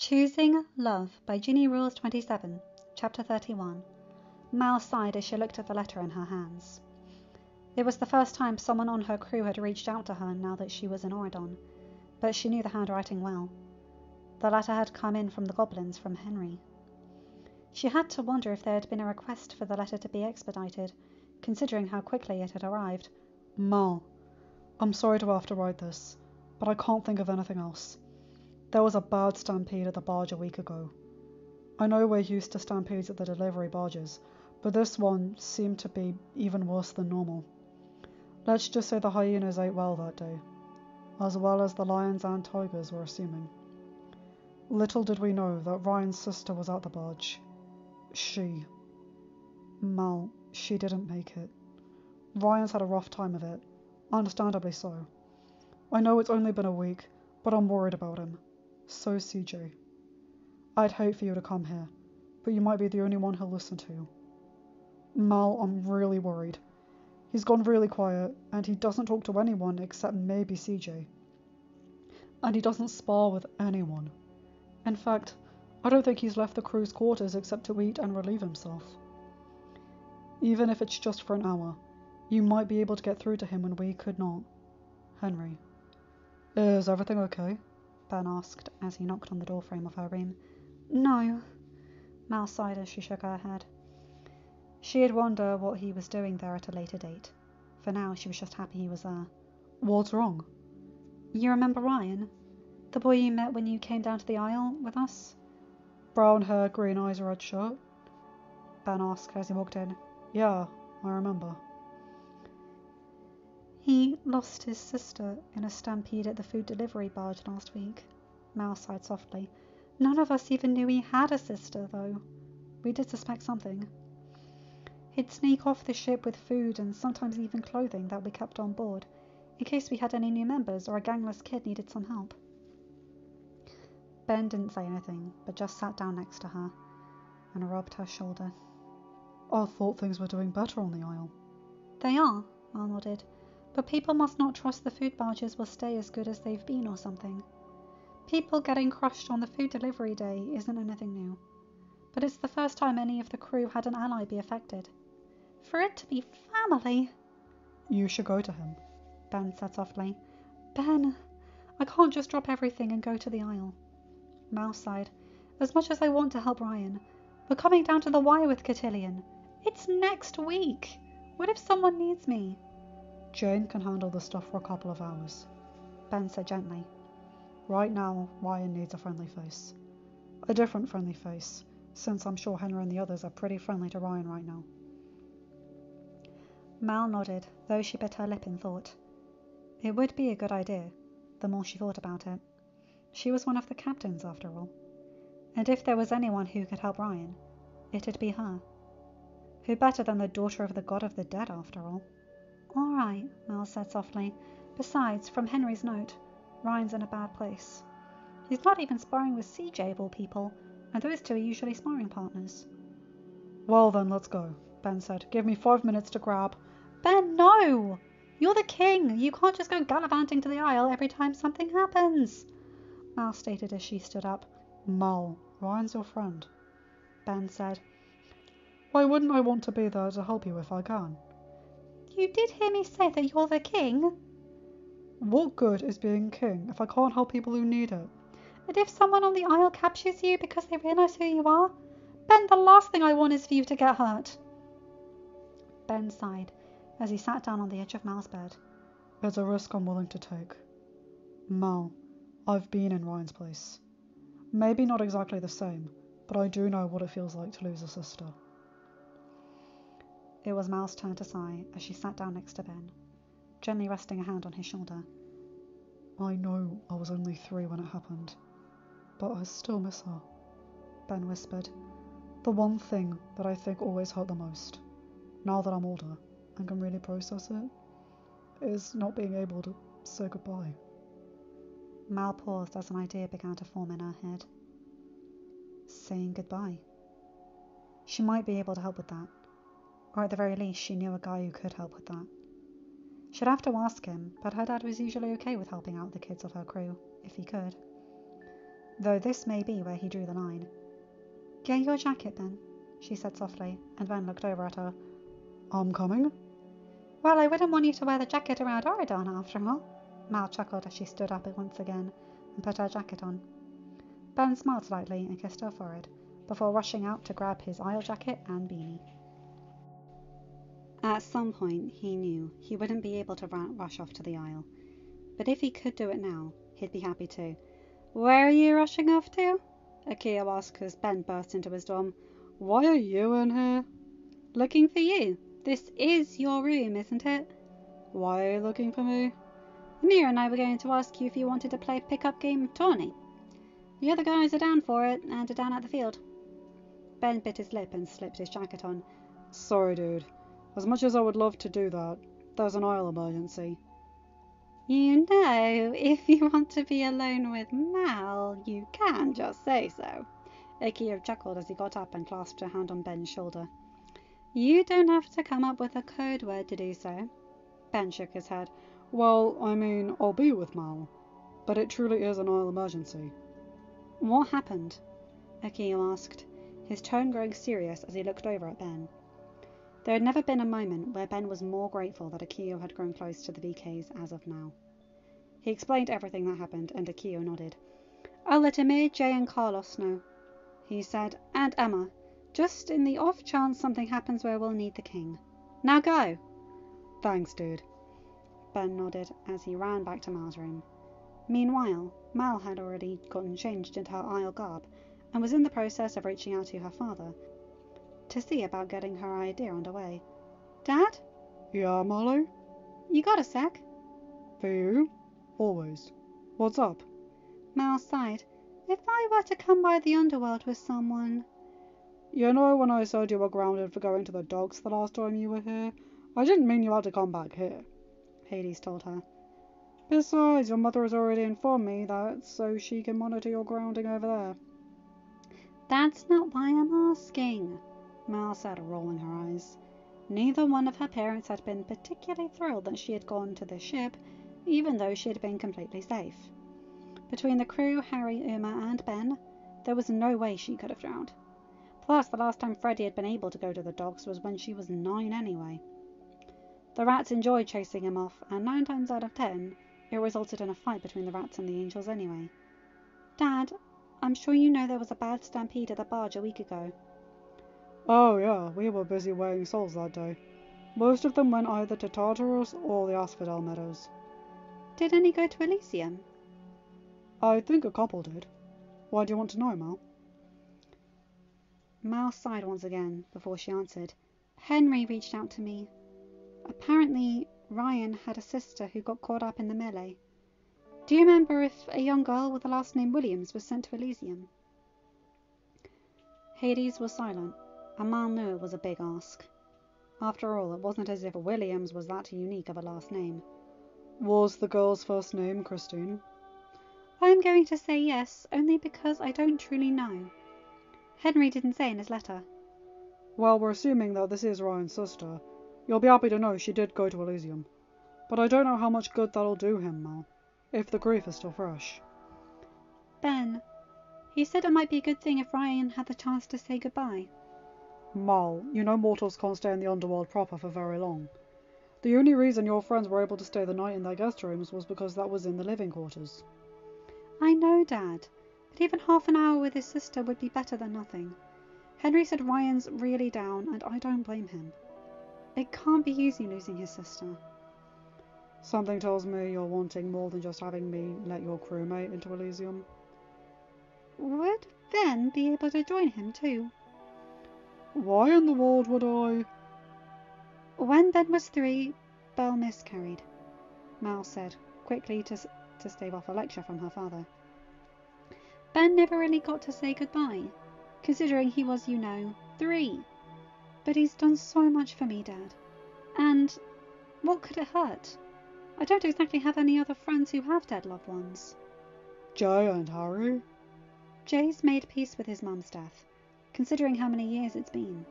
Choosing Love by ginnyrules27, Chapter 31. Mal sighed as she looked at the letter in her hands. It was the first time someone on her crew had reached out to her now that she was in Oridon, but she knew the handwriting well. The letter had come in from the goblins from Henry. She had to wonder if there had been a request for the letter to be expedited, considering how quickly it had arrived. Mal, I'm sorry to have to write this, but I can't think of anything else. There was a bad stampede at the barge a week ago. I know we're used to stampedes at the delivery barges, but this one seemed to be even worse than normal. Let's just say the hyenas ate well that day, as well as the lions and tigers, we're assuming. Little did we know that Ryan's sister was at the barge. Mal, she didn't make it. Ryan's had a rough time of it, understandably so. I know it's only been a week, but I'm worried about him. So CJ. I'd hate for you to come here, but you might be the only one he'll listen to. Mal, I'm really worried. He's gone really quiet, and he doesn't talk to anyone except maybe CJ. And he doesn't spar with anyone. In fact, I don't think he's left the crew's quarters except to eat and relieve himself. Even if it's just for an hour, you might be able to get through to him when we could not. Henry. Is everything okay? Ben asked as he knocked on the doorframe of her room. No, Mal sighed as she shook her head. She'd wonder what he was doing there at a later date. For now, she was just happy he was there. What's wrong? You remember Ryan? The boy you met when you came down to the Isle with us? Brown hair, green eyes, red shirt? Ben asked as he walked in. Yeah, I remember. He lost his sister in a stampede at the food delivery barge last week. Mal sighed softly. None of us even knew he had a sister, though. We did suspect something. He'd sneak off the ship with food and sometimes even clothing that we kept on board, in case we had any new members or a gangless kid needed some help. Ben didn't say anything, but just sat down next to her and rubbed her shoulder. I thought things were doing better on the Isle. They are, Mal nodded. But people must not trust the food barges will stay as good as they've been or something. People getting crushed on the food delivery day isn't anything new. But it's the first time any of the crew had an ally be affected. For it to be family... You should go to him, Ben said softly. Ben, I can't just drop everything and go to the Isle. Mal sighed. As much as I want to help Ryan, we're coming down to the wire with Cotillion. It's next week. What if someone needs me? Jane can handle the stuff for a couple of hours, Ben said gently. Right now, Ryan needs a friendly face. A different friendly face, since I'm sure Henry and the others are pretty friendly to Ryan right now. Mal nodded, though she bit her lip in thought. It would be a good idea, the more she thought about it. She was one of the captains, after all. And if there was anyone who could help Ryan, it'd be her. Who better than the daughter of the god of the dead, after all? All right, Mal said softly. Besides, from Henry's note, Ryan's in a bad place. He's not even sparring with CJ of all people, and those two are usually sparring partners. Well then, let's go, Ben said. Give me 5 minutes to grab... Ben, no! You're the king! You can't just go gallivanting to the Isle every time something happens! Mal stated as she stood up. Mal, Ryan's your friend, Ben said. Why wouldn't I want to be there to help you if I can? You did hear me say that you're the king? What good is being king if I can't help people who need it? And if someone on the Isle captures you because they realise who you are? Ben, the last thing I want is for you to get hurt. Ben sighed as he sat down on the edge of Mal's bed. It's a risk I'm willing to take. Mal, I've been in Ryan's place. Maybe not exactly the same, but I do know what it feels like to lose a sister. It was Mal's turn to sigh as she sat down next to Ben, gently resting a hand on his shoulder. I know I was only 3 when it happened, but I still miss her, Ben whispered. The one thing that I think always hurt the most, now that I'm older and can really process it, is not being able to say goodbye. Mal paused as an idea began to form in her head. Saying goodbye. She might be able to help with that. Or at the very least, she knew a guy who could help with that. She'd have to ask him, but her dad was usually okay with helping out the kids of her crew, if he could. though this may be where he drew the line. Get your jacket, Ben, she said softly, and Ben looked over at her. I'm coming? Well, I wouldn't want you to wear the jacket around Oridon, after all. Mal chuckled as she stood up once again and put her jacket on. Ben smiled slightly and kissed her forehead, before rushing out to grab his Isle jacket and beanie. At some point, he knew he wouldn't be able to rush off to the Isle, but if he could do it now, he'd be happy to. Where are you rushing off to? Akio asked as Ben burst into his dorm. Why are you in here? Looking for you. This is your room, isn't it? Why are you looking for me? Amira and I were going to ask you if you wanted to play a pick-up game of tourney. The other guys are down for it, and are down at the field. Ben bit his lip and slipped his jacket on. Sorry, dude. As much as I would love to do that, there's an Isle emergency. You know, if you want to be alone with Mal, you can just say so. Akio chuckled as he got up and clasped a hand on Ben's shoulder. You don't have to come up with a code word to do so. Ben shook his head. Well, I mean, I'll be with Mal, but it truly is an Isle emergency. What happened? Akio asked, his tone growing serious as he looked over at Ben. There had never been a moment where Ben was more grateful that Akio had grown close to the VKs as of now. He explained everything that happened, and Akio nodded. I'll let Amir, Jay, and Carlos know, he said, and Emma, just in the off chance something happens where we'll need the king. Now go! Thanks, dude. Ben nodded as he ran back to Mal's room. Meanwhile, Mal had already gotten changed into her Isle garb and was in the process of reaching out to her father to see about getting her idea underway. Dad? Yeah, Molly? You got a sec? For you? Always. What's up? Mal sighed. If I were to come by the underworld with someone... You know when I said you were grounded for going to the docks the last time you were here? I didn't mean you had to come back here, Hades told her. Besides, your mother has already informed me that so she can monitor your grounding over there. That's not why I'm asking, Mal said, rolling her eyes. Neither one of her parents had been particularly thrilled that she had gone to the ship, even though she had been completely safe. Between the crew, Harry, Uma, and Ben, there was no way she could have drowned. Plus, the last time Freddie had been able to go to the docks was when she was 9 anyway. The rats enjoyed chasing him off, and 9 times out of 10, it resulted in a fight between the rats and the angels anyway. Dad, I'm sure you know there was a bad stampede at the barge a week ago. Oh yeah, we were busy weighing souls that day. Most of them went either to Tartarus or the Asphodel Meadows. Did any go to Elysium? I think a couple did. Why do you want to know, Mal? Mal sighed once again before she answered. Henry reached out to me. Apparently, Ryan had a sister who got caught up in the melee. Do you remember if a young girl with the last name Williams was sent to Elysium? Hades was silent, and Mal knew it was a big ask. After all, it wasn't as if Williams was that unique of a last name. Was the girl's first name Christine? I'm going to say yes, only because I don't truly know. Henry didn't say in his letter. Well, we're assuming that this is Ryan's sister. You'll be happy to know she did go to Elysium. But I don't know how much good that'll do him, Mal, if the grief is still fresh. Ben, he said it might be a good thing if Ryan had the chance to say goodbye. Mal, you know mortals can't stay in the underworld proper for very long. The only reason your friends were able to stay the night in their guest rooms was because that was in the living quarters. I know, Dad, but even half an hour with his sister would be better than nothing. Henry said Ryan's really down, and I don't blame him. It can't be easy losing his sister. Something tells me you're wanting more than just having me let your crewmate into Elysium. Would Ben be able to join him too? Why in the world would I? When Ben was 3, Belle miscarried, Mal said, quickly to stave off a lecture from her father. Ben never really got to say goodbye, considering he was, 3. But he's done so much for me, Dad. And what could it hurt? I don't exactly have any other friends who have dead loved ones. Jay and Harry? Jay's made peace with his mum's death, considering how many years it's been.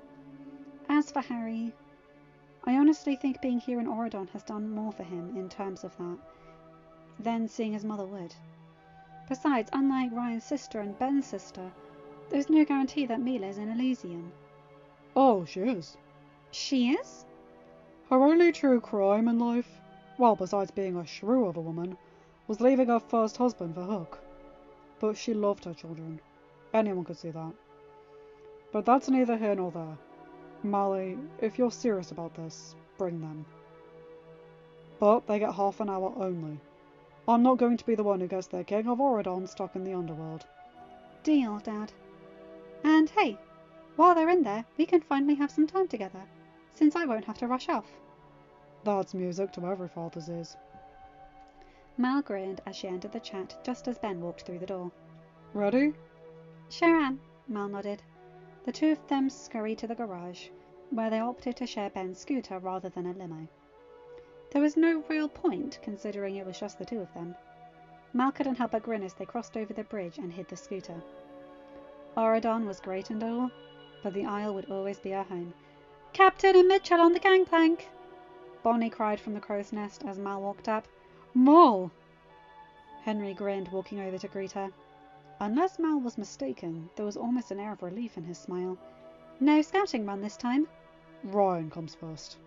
As for Harry, I honestly think being here in Oridon has done more for him in terms of that than seeing his mother would. Besides, unlike Ryan's sister and Ben's sister, there's no guarantee that Mila's in Elysium. Oh, she is. She is? Her only true crime in life, well, besides being a shrew of a woman, was leaving her first husband for Hook. But she loved her children. Anyone could see that. But that's neither here nor there. Mally, if you're serious about this, bring them. But they get half an hour only. I'm not going to be the one who gets their King of Oridon stuck in the underworld. Deal, Dad. And hey, while they're in there, we can finally have some time together, since I won't have to rush off. That's music to every father's ears. Mal grinned as she entered the chat just as Ben walked through the door. Ready? Sure am, Mal nodded. The two of them scurried to the garage, where they opted to share Ben's scooter rather than a limo. There was no real point, considering it was just the two of them. Mal couldn't help but grin as they crossed over the bridge and hid the scooter. Oridon was great and all, but the Isle would always be her home. Captain and Mitchell on the gangplank! Bonnie cried from the crow's nest as Mal walked up. Mal! Henry grinned, walking over to greet her. Unless Mal was mistaken, there was almost an air of relief in his smile. No scouting run this time? Ryan comes first,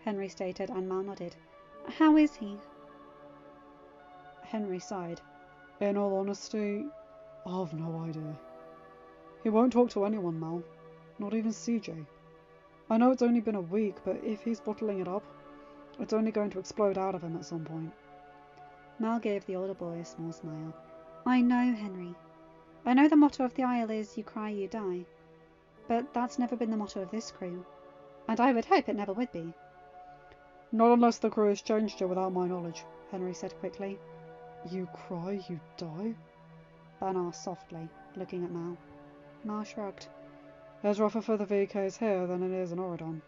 Henry stated, and Mal nodded. How is he? Henry sighed. In all honesty, I've no idea. He won't talk to anyone, Mal. Not even CJ. I know it's only been a week, but if he's bottling it up, it's only going to explode out of him at some point. Mal gave the older boy a small smile. I know, Henry. I know the motto of the Isle is you cry, you die. But that's never been the motto of this crew. And I would hope it never would be. Not unless the crew has changed it without my knowledge, Henry said quickly. You cry, you die? Ben asked softly, looking at Mal. Mal shrugged. It's rougher for the VKs here than it is in Oridon,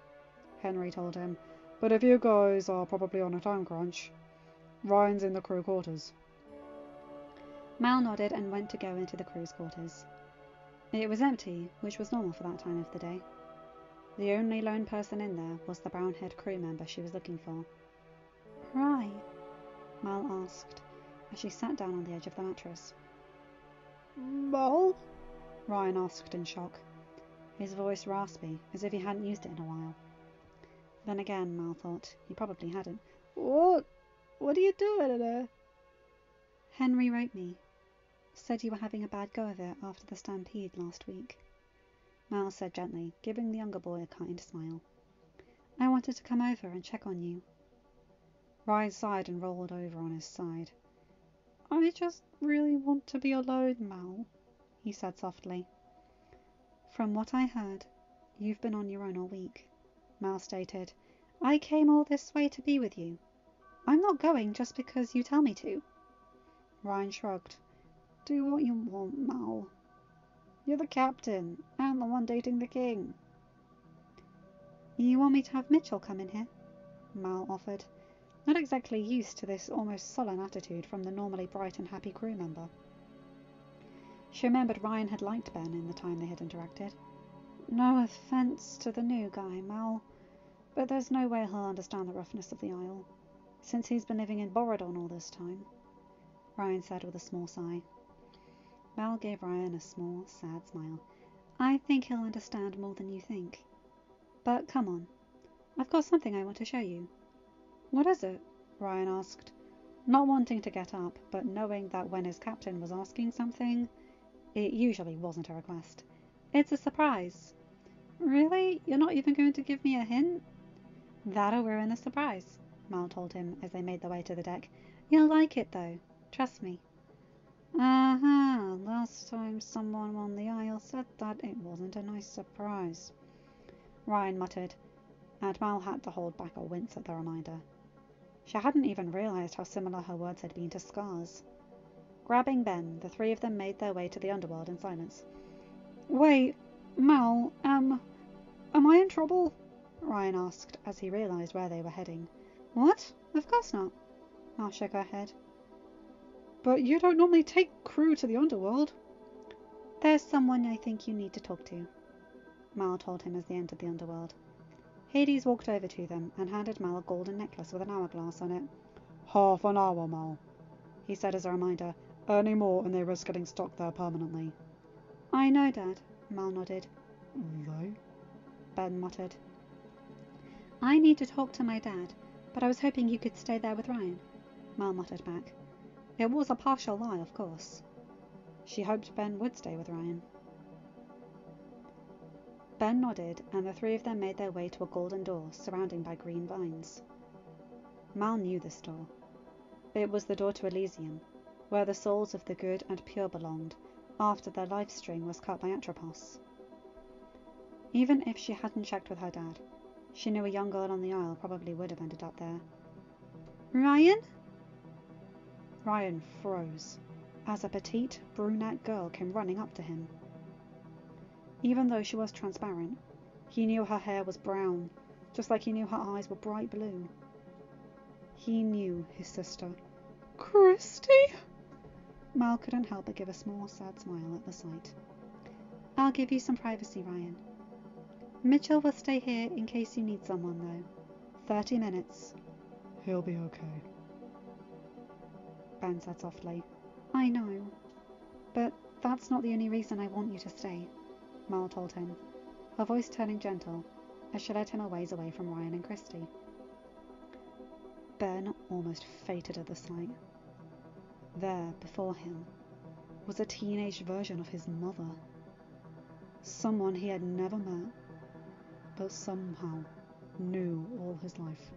Henry told him. But if you guys are probably on a time crunch, Ryan's in the crew quarters. Mal nodded and went to go into the crew's quarters. It was empty, which was normal for that time of the day. The only lone person in there was the brown-haired crew member she was looking for. Why? Mal asked, as she sat down on the edge of the mattress. Mal? Ryan asked in shock, his voice raspy, as if he hadn't used it in a while. Then again, Mal thought, he probably hadn't. What are you doing in there? Henry wrote me. Said you were having a bad go of it after the stampede last week. Mal said gently, giving the younger boy a kind smile. I wanted to come over and check on you. Ryan sighed and rolled over on his side. I just really want to be alone, Mal, he said softly. From what I heard, you've been on your own all week, Mal stated. I came all this way to be with you. I'm not going just because you tell me to. Ryan shrugged. Do what you want, Mal. You're the captain, and the one dating the king. You want me to have Mitchell come in here? Mal offered, not exactly used to this almost sullen attitude from the normally bright and happy crew member. She remembered Ryan had liked Ben in the time they had interacted. No offence to the new guy, Mal, but there's no way he'll understand the roughness of the Isle, since he's been living in Borodon all this time, Ryan said with a small sigh. Mal gave Ryan a small, sad smile. I think he'll understand more than you think. But come on, I've got something I want to show you. What is it? Ryan asked, not wanting to get up, but knowing that when his captain was asking something, it usually wasn't a request. It's a surprise. Really? You're not even going to give me a hint? That'll ruin the surprise, Mal told him as they made their way to the deck. You'll like it though, trust me. Last time someone on the Isle said that it wasn't a nice surprise, Ryan muttered, and Mal had to hold back a wince at the reminder. She hadn't even realised how similar her words had been to Scar's. Grabbing Ben, the three of them made their way to the underworld in silence. Wait, Mal, am I in trouble? Ryan asked as he realised where they were heading. What? Of course not. Mal shook her head. But you don't normally take crew to the underworld. There's someone I think you need to talk to, Mal told him as they entered the underworld. Hades walked over to them and handed Mal a golden necklace with an hourglass on it. Half an hour, Mal, he said as a reminder. Any more and they risk getting stuck there permanently. I know, Dad, Mal nodded. They? Ben muttered. I need to talk to my dad, but I was hoping you could stay there with Ryan, Mal muttered back. It was a partial lie, of course. She hoped Ben would stay with Ryan. Ben nodded, and the three of them made their way to a golden door surrounded by green vines. Mal knew this door. It was the door to Elysium, where the souls of the good and pure belonged, after their life string was cut by Atropos. Even if she hadn't checked with her dad, she knew a young girl on the Isle probably would have ended up there. Ryan? Ryan froze, as a petite, brunette girl came running up to him. Even though she was transparent, he knew her hair was brown, just like he knew her eyes were bright blue. He knew his sister. Christy? Mal couldn't help but give a small, sad smile at the sight. I'll give you some privacy, Ryan. Mitchell will stay here in case you need someone, though. 30 minutes. He'll be okay. Ben said softly. I know. But that's not the only reason I want you to stay, Mal told him, her voice turning gentle as she led him a ways away from Ryan and Christy. Ben almost fainted at the sight. There, before him, was a teenage version of his mother. Someone he had never met, but somehow knew all his life.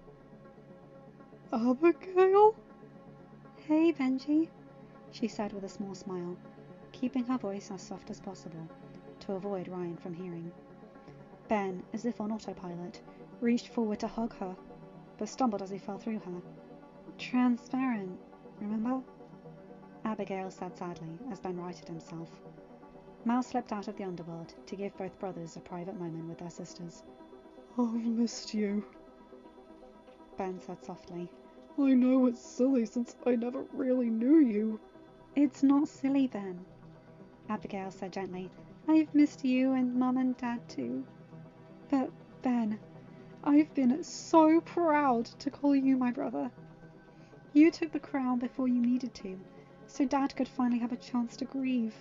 Abigail? Hey, Benji, she said with a small smile, keeping her voice as soft as possible to avoid Ryan from hearing. Ben, as if on autopilot, reached forward to hug her, but stumbled as he fell through her. Transparent, remember? Abigail said sadly as Ben righted himself. Mal slipped out of the underworld to give both brothers a private moment with their sisters. I've missed you, Ben said softly. I know it's silly since I never really knew you. It's not silly, Ben, Abigail said gently. I've missed you and Mum and Dad too. But, Ben, I've been so proud to call you my brother. You took the crown before you needed to, so Dad could finally have a chance to grieve.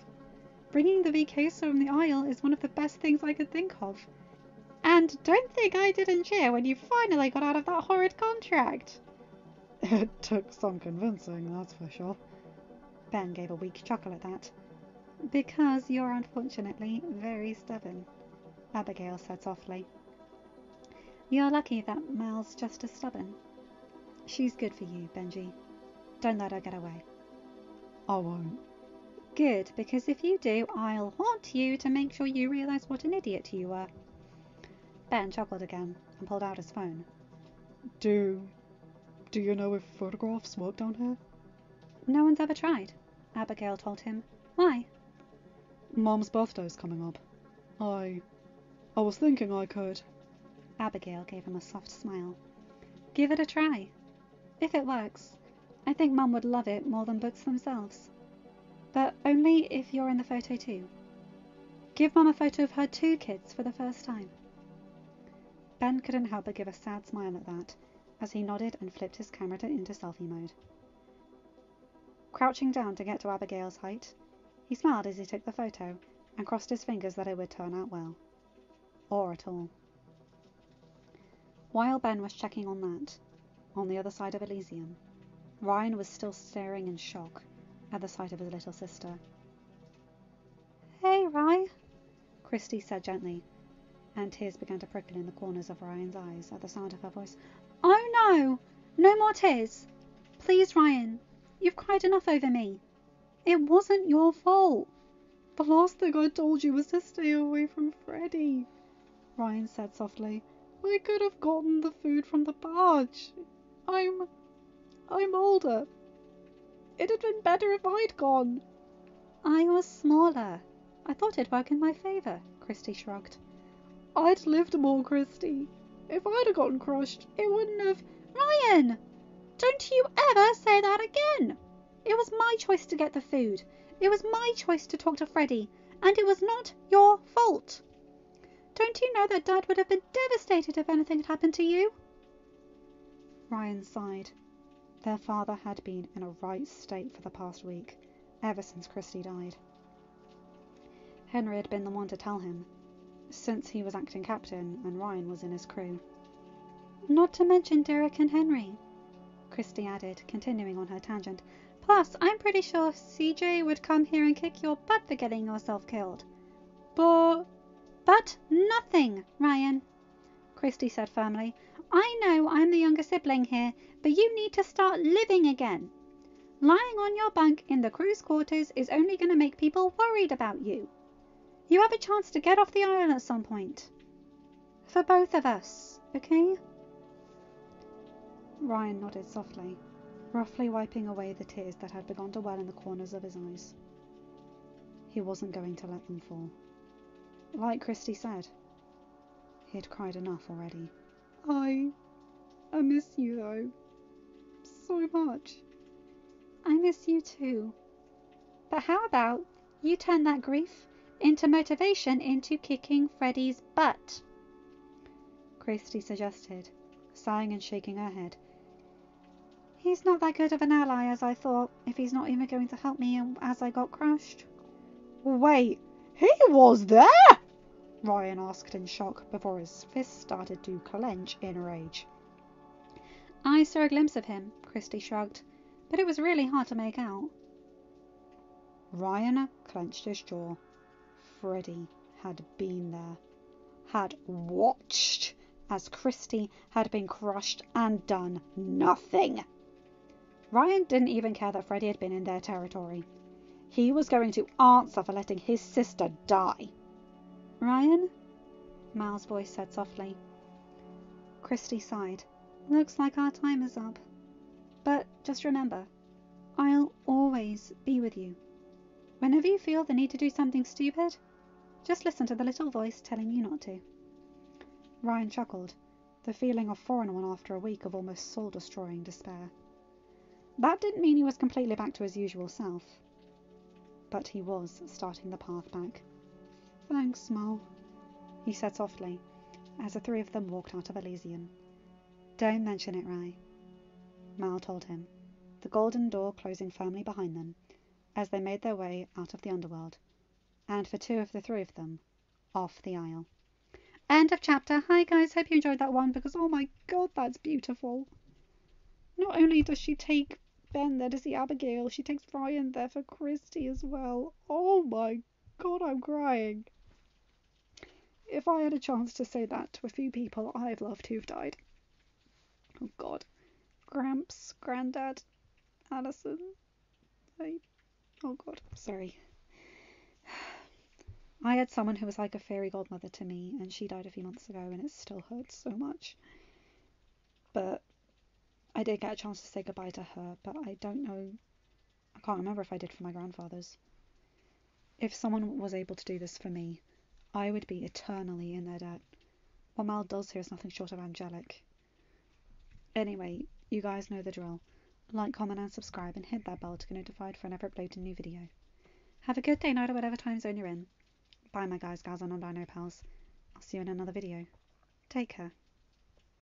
Bringing the VK from the Isle is one of the best things I could think of. And don't think I didn't cheer when you finally got out of that horrid contract. It took some convincing, that's for sure. Ben gave a weak chuckle at that. Because you're unfortunately very stubborn, Abigail said softly. You're lucky that Mal's just as stubborn. She's good for you, Benji. Don't let her get away. I won't. Good, because if you do, I'll haunt you to make sure you realise what an idiot you were. Ben chuckled again and pulled out his phone. Do you know if photographs work down here? No one's ever tried, Abigail told him. Why? Mum's birthday's coming up. I was thinking I could. Abigail gave him a soft smile. Give it a try. If it works, I think Mum would love it more than books themselves. But only if you're in the photo too. Give Mum a photo of her 2 kids for the first time. Ben couldn't help but give a sad smile at that, as he nodded and flipped his camera into selfie mode. Crouching down to get to Abigail's height, he smiled as he took the photo and crossed his fingers that it would turn out well. Or at all. While Ben was checking on that, on the other side of Elysium, Ryan was still staring in shock at the sight of his little sister. Hey, Ryan, Christy said gently, and tears began to prickle in the corners of Ryan's eyes at the sound of her voice. Oh no! No more tears! Please, Ryan, you've cried enough over me. It wasn't your fault. The last thing I told you was to stay away from Freddy, Ryan said softly. I could have gotten the food from the barge. I'm older. It'd have been better if I'd gone. I was smaller. I thought it'd work in my favour, Christy shrugged. I'd lived more, Christy. If I'd have gotten crushed, it wouldn't have... Ryan! Don't you ever say that again! It was my choice to get the food. It was my choice to talk to Freddy. And it was not your fault. Don't you know that Dad would have been devastated if anything had happened to you? Ryan sighed. Their father had been in a right state for the past week, ever since Christy died. Henry had been the one to tell him, since he was acting captain and Ryan was in his crew. Not to mention Derek and Henry, Christy added, continuing on her tangent. Plus, I'm pretty sure CJ would come here and kick your butt for getting yourself killed. But nothing, Ryan, Christy said firmly. I know I'm the younger sibling here, but you need to start living again. Lying on your bunk in the crew's quarters is only going to make people worried about you. You have a chance to get off the island at some point. For both of us, okay? Ryan nodded softly, roughly wiping away the tears that had begun to well in the corners of his eyes. He wasn't going to let them fall. Like Christy said, he had cried enough already. I miss you though, so much. I miss you too. But how about you turn that grief into motivation into kicking Freddy's butt? Christy suggested, sighing and shaking her head. He's not that good of an ally as I thought, if he's not even going to help me as I got crushed. Wait, he was there? Ryan asked in shock before his fists started to clench in rage. I saw a glimpse of him, Christy shrugged, but it was really hard to make out. Ryan clenched his jaw. Freddy had been there, had watched as Christy had been crushed and done nothing. Ryan didn't even care that Freddy had been in their territory. He was going to answer for letting his sister die. Ryan? Mal's voice said softly. Christy sighed. Looks like our time is up. But just remember, I'll always be with you. Whenever you feel the need to do something stupid, just listen to the little voice telling you not to. Ryan chuckled, the feeling of foreign one after a week of almost soul-destroying despair. That didn't mean he was completely back to his usual self, but he was starting the path back. Thanks, Mal, he said softly, as the three of them walked out of Elysium. Don't mention it, Rye, Mal told him, the golden door closing firmly behind them, as they made their way out of the underworld, and for two of the three of them, off the Isle. End of chapter. Hi guys, hope you enjoyed that one, because oh my god, that's beautiful. Not only does she take Ben there to see Abigail, she takes Ryan there for Christy as well. Oh my god, I'm crying. If I had a chance to say that to a few people I've loved who've died. Oh god. Gramps, Grandad, Alison. Oh god, sorry. I had someone who was like a fairy godmother to me, and she died a few months ago, and it still hurts so much. But I did get a chance to say goodbye to her, but I don't know, I can't remember if I did for my grandfathers. If someone was able to do this for me, I would be eternally in their debt. What Mal does here is nothing short of angelic. Anyway, you guys know the drill. Like, comment and subscribe, and hit that bell to get notified whenever I upload a new video. Have a good day, night, or whatever time zone you're in. Bye my guys, gals, and non-binary pals. I'll see you in another video. Take care.